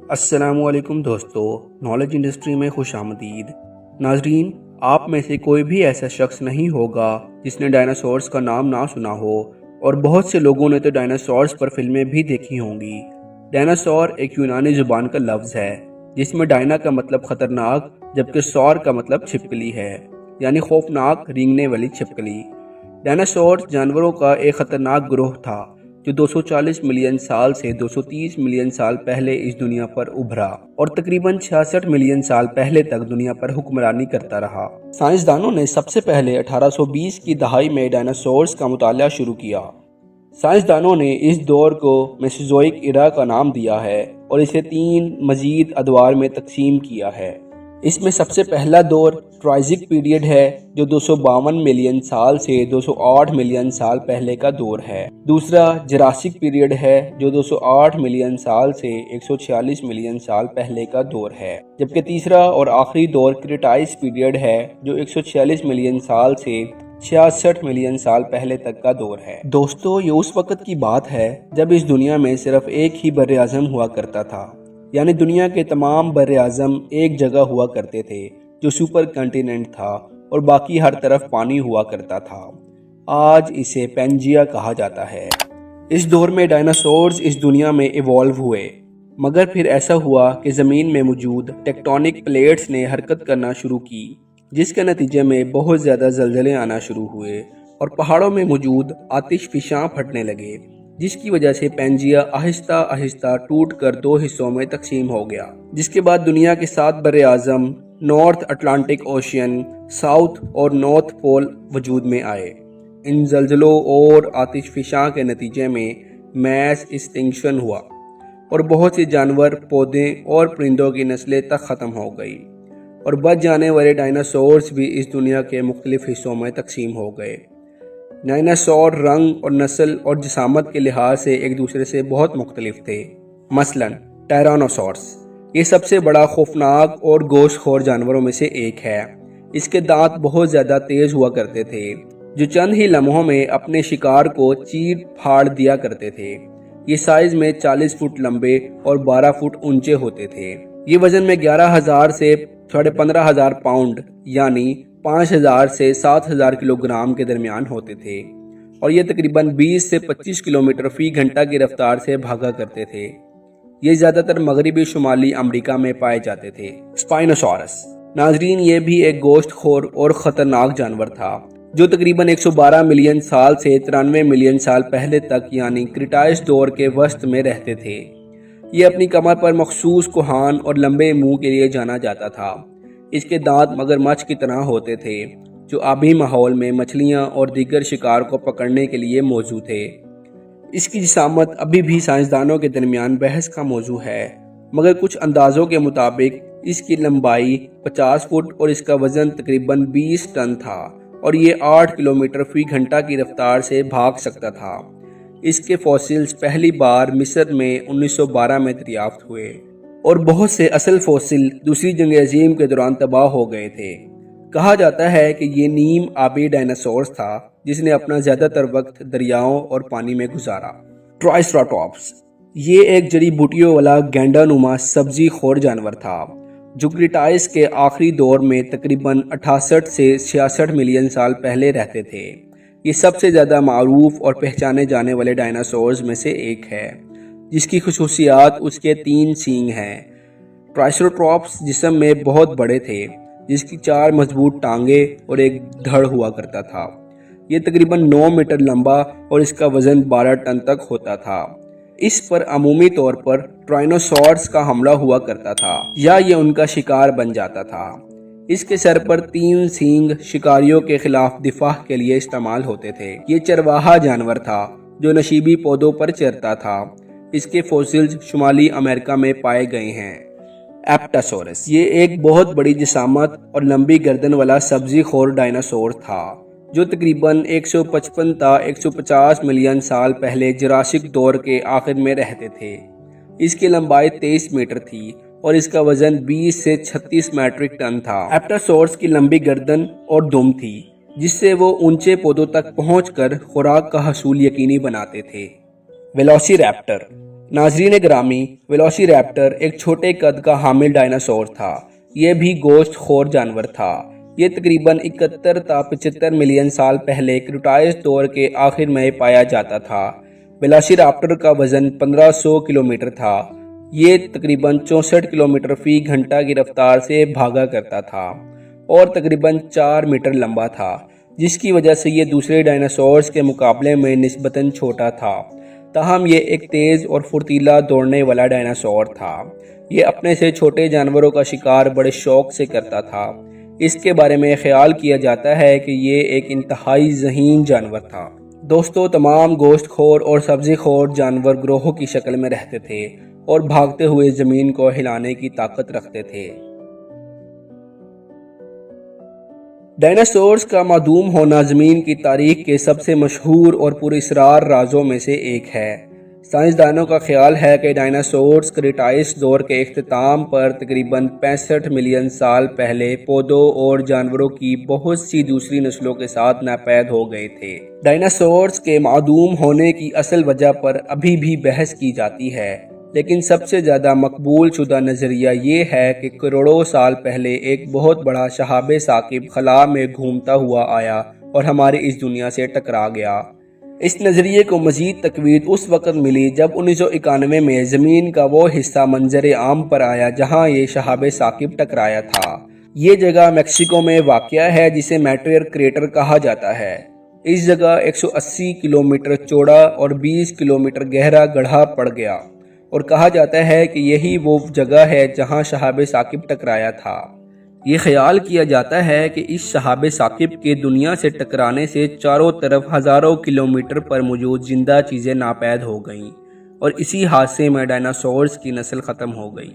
अस्सलाम वालेकुम दोस्तों, नॉलेज इंडस्ट्री में खुश आमदीद। नाजरीन, आप में से कोई भी ऐसा शख्स नहीं होगा जिसने डायनासोर्स का नाम ना सुना हो, और बहुत से लोगों ने तो डायनासोर्स पर फिल्में भी देखी होंगी। डायनासोर एक यूनानी जुबान का लफ्ज़ है जिसमें डायना का मतलब खतरनाक जबकि सौर का मतलब छिपकली है, यानी खौफनाक रेंगने वाली छिपकली। डायनासोर जानवरों का एक खतरनाक ग्रोह था जो 240 मिलियन साल से 230 मिलियन साल पहले इस दुनिया पर उभरा और तकरीबन 66 मिलियन साल पहले तक दुनिया पर हुक्मरानी करता रहा। साइंसदानों ने सबसे पहले 1820 की दहाई में डायनासोर्स का मुताला शुरू किया। साइंसदानों ने इस दौर को मेसोजोइक इरा का नाम दिया है और इसे 3 मजीद अदवार में तकसीम किया है। इसमें सबसे पहला दौर ट्राइजिक पीरियड है जो 252 मिलियन साल से 208 मिलियन साल पहले का दौर है। दूसरा जुरासिक पीरियड है जो 208 मिलियन साल से 146 मिलियन साल पहले का दौर है, जबकि तीसरा और आखिरी दौर क्रेटाइस पीरियड है जो 146 मिलियन साल से 66 मिलियन साल पहले तक का दौर है। दोस्तों, ये उस वक्त की बात है जब इस दुनिया में सिर्फ एक ही बर्रे आज़म हुआ करता था, यानी दुनिया के तमाम बर्रे आज़म एक जगह हुआ करते थे जो सुपर कंटिनेंट था और बाकी हर तरफ पानी हुआ करता था। आज इसे पेंजिया कहा जाता है। इस दौर में डायनासोर्स इस दुनिया में इवॉल्व हुए, मगर फिर ऐसा हुआ कि ज़मीन में मौजूद टेक्टोनिक प्लेट्स ने हरकत करना शुरू की, जिसके नतीजे में बहुत ज़्यादा ज़लज़ले आना शुरू हुए और पहाड़ों में मौजूद आतिशफिशां फटने लगे, जिसकी वजह से पेंजिया आहिस्ता आहिस्ता टूट कर 2 हिस्सों में तकसीम हो गया। जिसके बाद दुनिया के 7 बर्रे आज़म, नॉर्थ अटलांटिक ओशियन, साउथ और नॉर्थ पोल वजूद में आए। इन जल्जलों और आतिशफिशां के नतीजे में मैस एक्सटिंक्शन हुआ और बहुत से जानवर, पौधे और परिंदों की नस्लें तक ख़त्म हो गई और बच जाने वाले डायनासोर्स भी इस दुनिया के मुख्तलिफ हिस्सों में तकसीम हो गए। डायनासोर रंग और नस्ल और जिसामत के लिहाज से एक दूसरे से बहुत मुख्तलिफ थे। मसलन टायरानोसॉर्स ये सबसे बड़ा खौफनाक और गोश्तखोर जानवरों में से एक है। इसके दांत बहुत ज़्यादा तेज हुआ करते थे जो चंद ही लम्हों में अपने शिकार को चीर फाड़ दिया करते थे। ये साइज में 40 फुट लंबे और 12 फुट ऊंचे होते थे। ये वजन में 11,000 से 15,500 पाउंड यानी 5,000 से 7,000 किलोग्राम के दरमियान होते थे और ये तकरीबन 20 से 25 किलोमीटर फी घंटा की रफ्तार से भागा करते थे। ये ज़्यादातर मगरबी शुमाली अमेरिका में पाए जाते थे। स्पाइनोसॉरस नाजरीन, ये भी एक गोश्तखोर और ख़तरनाक जानवर था जो तकरीबन 112 मिलियन साल से 93 मिलियन साल पहले तक यानी क्रिटाइस दौर के वस्त में रहते थे। ये अपनी कमर पर मखसूस कोहान और लंबे मुंह के लिए जाना जाता था। इसके दांत मगरमच्छ की तरह होते थे जो आबी माहौल में मछलियां और दीगर शिकार को पकड़ने के लिए मौजूद थे। इसकी जिसामत अभी भी साइंसदानों के दरमियान बहस का मौजू है, मगर कुछ अंदाजों के मुताबिक इसकी लंबाई 50 फुट और इसका वजन तकरीबन 20 टन था और ये 8 किलोमीटर फी घंटा की रफ्तार से भाग सकता था। इसके फॉसिल्स पहली बार मिस्र में 1912 में दरियाफ्त हुए और बहुत से असल फॉसिल दूसरी जंग अजीम के दौरान तबाह हो गए थे। कहा जाता है कि ये नीम आबी डायनासोर्स था जिसने अपना ज़्यादातर वक्त दरियाओं और पानी में गुजारा। ट्राइसराटॉप्स ये एक जड़ी बूटियों वाला गेंडानुमा सब्जी खोर जानवर था जो क्रिटाइस के आखिरी दौर में तकरीबन 68 से 66 मिलियन साल पहले रहते थे। ये सबसे ज़्यादा मारूफ और पहचाने जाने वाले डायनासोर्स में से एक है, जिसकी खुसूसियात उसके 3 सींग हैं। ट्राइसराटॉप्स जिस्म में बहुत बड़े थे, जिसकी 4 मजबूत टांगे और एक धड़ हुआ करता था। ये तकरीबन 9 मीटर लंबा और इसका वजन 12 टन तक होता था। इस पर अमूमी तौर पर ट्राइनोसॉर्स का हमला हुआ करता था या ये उनका शिकार बन जाता था। इसके सर पर 3 सींग शिकारियों के खिलाफ दिफा के लिए इस्तेमाल होते थे। ये चरवाहा जानवर था जो नशीबी पौधों पर चरता था। इसके फॉसिल्स शुमाली अमेरिका में पाए गए हैं। एप्टासोरस ये एक बहुत बड़ी जिसामत और लंबी गर्दन वाला सब्जी खोर डायनासोर था जो तकरीबन 155 ता 150 मिलियन साल पहले जुरासिक दौर के आखिर में रहते थे। इसकी लंबाई 23 मीटर थी और इसका वजन 20 से 36 मैट्रिक टन था। एप्टासोरस की लंबी गर्दन और दुम थी जिससे वो ऊंचे पौधों तक पहुंचकर खुराक का हसूल यकीनी बनाते थे। वेलोसिरैप्टर नाजरीन ग्रामी, वेलोसिरैप्टर एक छोटे कद का हामिल डायनासोर था। ये भी गोश्त खोर जानवर था। ये तकरीबन 71 था 75 मिलियन साल पहले क्रेटाइस दौर के आखिर में पाया जाता था। वेलोसिरैप्टर का वजन 1500 किलोमीटर था। ये तकरीबन 64 किलोमीटर फी घंटा की रफ्तार से भागा करता था और तकरीबन 4 मीटर लंबा था, जिसकी वजह से ये दूसरे डायनासोर्स के मुकाबले में निस्बतन छोटा था। ताहम ये एक तेज़ और फुर्तीला दौड़ने वाला डायनासोर था। ये अपने से छोटे जानवरों का शिकार बड़े शौक से करता था। इसके बारे में ख्याल किया जाता है कि ये एक इंतहाई ज़हीन जानवर था। दोस्तों, तमाम गोश्तखोर और सब्ज़ीखोर जानवर ग्रोहों की शक्ल में रहते थे और भागते हुए ज़मीन को हिलाने की ताकत रखते थे। डायनासोर्स का मादूम होना ज़मीन की तारीख के सबसे मशहूर और पुरअसरार राजों में से एक है। साइंसदानों का ख्याल है कि डायनासोर्स क्रेटाइस दौर के इख्तिताम पर तकरीबन 65 मिलियन साल पहले पौधों और जानवरों की बहुत सी दूसरी नस्लों के साथ नापैद हो गए थे। डायनासोर्स के मादूम होने की असल वजह पर अभी भी बहस की जाती है, लेकिन सबसे ज़्यादा मकबूल शुदा नज़रिया ये है कि करोड़ों साल पहले एक बहुत बड़ा शहाब साकिब खला में घूमता हुआ आया और हमारी इस दुनिया से टकरा गया। इस नज़रिए को मज़ीद तकवीद उस वक़्त मिली जब 1991 में ज़मीन का वो हिस्सा मंजर आम पर आया जहाँ ये शहाब साकिब टकराया था। ये जगह मेक्सिको में वाक़या है, जिसे मैटेर क्रेटर कहा जाता है। इस जगह 180 किलोमीटर चौड़ा और 20 किलोमीटर गहरा गड्ढा पड़ गया और कहा जाता है कि यही वो जगह है जहां शहाब साकिब टकराया था। ये ख्याल किया जाता है कि इस शहाब साकिब के दुनिया से टकराने से चारों तरफ हज़ारों किलोमीटर पर मौजूद जिंदा चीज़ें नापैद हो गईं और इसी हादसे में डायनासोर्स की नस्ल ख़त्म हो गई।